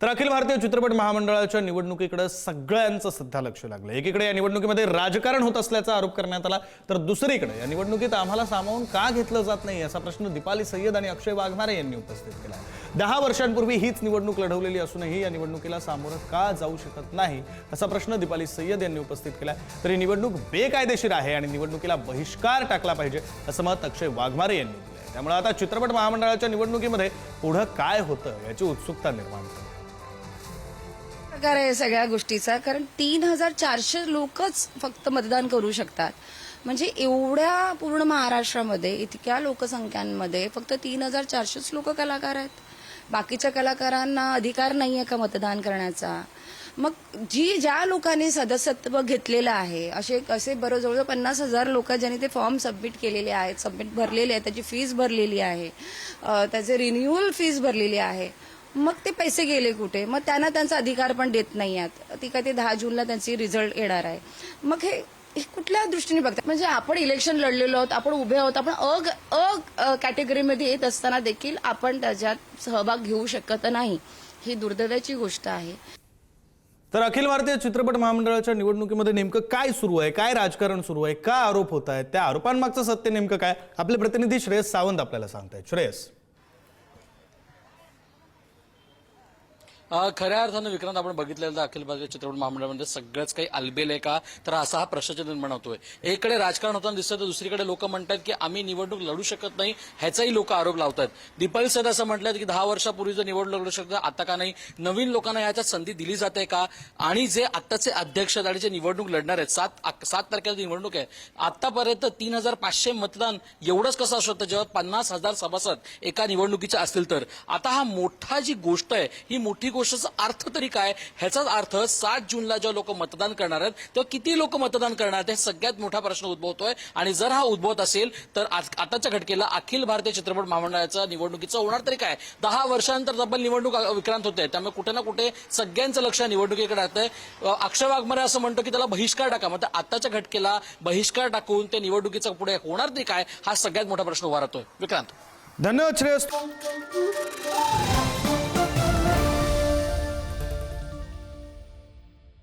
तर अखिल भारतीय चित्रपट महामंडळाच्या निवडणुकीकडे सगळ्यांचं सध्या लक्ष लागलं। एकीकडे या निवडणुकीमध्ये राजकारण होत असल्याचा आरोप करण्यात आला, तर दुसरीकडे या निवडणुकीत आम्हाला सामावून का घेतलं जात नाही असा प्रश्न दीपाली सय्यद आणि अक्षय वाघमारे यांनी उपस्थित केला। 10 वर्षांपूर्वी हीच निवडणूक लढवलेली असूनही या निवडणुकीला सामोरं का जाऊ शकत नाही असा प्रश्न दीपाली सय्यद यांनी उपस्थित केला। तर ही निवडणूक बेकायदेशीर आहे आणि निवडणुकीला बहिष्कार टाकला पाहिजे असं मत अक्षय वाघमारे यांनी दिलं। त्यामुळे आता चित्रपट महामंडळाच्या निवडणुकीमध्ये पुढे काय होतं याची उत्सुकता निर्माण झाली प्रकार आहे सगळ्या गोष्टीचा। कारण 3400 लोकच फक्त मतदान करू शकतात। म्हणजे एवढ्या पूर्ण महाराष्ट्रामध्ये इतक्या लोकसंख्यांमध्ये फक्त 3400च लोक कलाकार आहेत। बाकीच्या कलाकारांना अधिकार नाहीये का मतदान करण्याचा? मग ज्या लोकांनी सदस्यत्व घेतलेलं आहे असे बरोबर जवळजवळ 50,000 लोक ज्यांनी ते फॉर्म सबमिट केलेले आहेत, सबमिट भरलेले आहेत, त्याची फीस भरलेली आहे, त्याचे रिन्युअल फीस भरलेली आहे, मग ते पैसे गेले कुठे? मग त्यांना त्यांचा अधिकार पण देत नाही आहेत। ती काय ते 10 जूनला त्यांची रिझल्ट येणार आहे। मग हे कुठल्या दृष्टीने बघतात? म्हणजे आपण इलेक्शन लढलेलो आहोत, आपण उभे आहोत, आपण अ कॅटेगरीमध्ये येत असताना देखील आपण त्याच्यात सहभाग घेऊ शकत नाही। ही दुर्दैवाची गोष्ट आहे। तर अखिल भारतीय चित्रपट महामंडळाच्या निवडणुकीमध्ये नेमकं काय सुरू आहे, काय राजकारण सुरू आहे, का आरोप होत आहेत, त्या आरोपांमागचं सत्य नेमकं काय, आपले प्रतिनिधी श्रेयस सावंत आपल्याला सांगतायत। श्रेयस, खऱ्या अर्थानं विक्रांत, आपण बघितलेलं तर अखिल भारतीय चित्रपट महामंडळामध्ये सगळंच काही अलबेल आहे का, तर असा हा प्रश्न निर्माण होतोय। एकीकडे राजकारण होताना दिसतं, तर दुसरीकडे लोक म्हणतात की आम्ही निवडणूक लढू शकत नाही, ह्याचाही लोक आरोप लावतात। दीपाली सय्यद असं म्हटलं की 10 वर्षापूर्वी निवडणूक लढू शकतात, आता का नाही? नवीन लोकांना याच्यात संधी दिली जाते का? आणि जे आत्ताचे अध्यक्ष आणि जे निवडणूक लढणार आहेत, 7 तारखेला निवडणूक आहे, आतापर्यंत 3500 मतदान एवढंच कसं असू शकतं जेव्हा 50,000 सभासद एका निवडणुकीचे असतील? तर आता हा मोठा जी गोष्ट आहे, ही मोठी गोष्टीचा अर्थ तरी काय? ह्याचाच अर्थ 7 जूनला जेव्हा लोक मतदान करणार आहेत तेव्हा किती लोक मतदान करणार आहेत, हे सगळ्यात मोठा प्रश्न उद्भवतोय। आणि जर हा उद्भवत असेल तर आताच्या घटकेला अखिल भारतीय चित्रपट महामंडळाच्या निवडणुकीचं होणार तरी काय? 10 वर्षांनंतर तब्बल निवडणूक विक्रांत होते, त्यामुळे कुठे ना कुठे सगळ्यांचं लक्ष निवडणुकीकडे आहे। अक्षय वाघमारे असं म्हणतो की त्याला बहिष्कार टाका, मग आताच्या घटकेला बहिष्कार टाकून ते निवडणुकीचं पुढे होणार तरी काय, हा सगळ्यात मोठा प्रश्न उभा राहतोय। विक्रांत, धन्यवाद श्रेयस।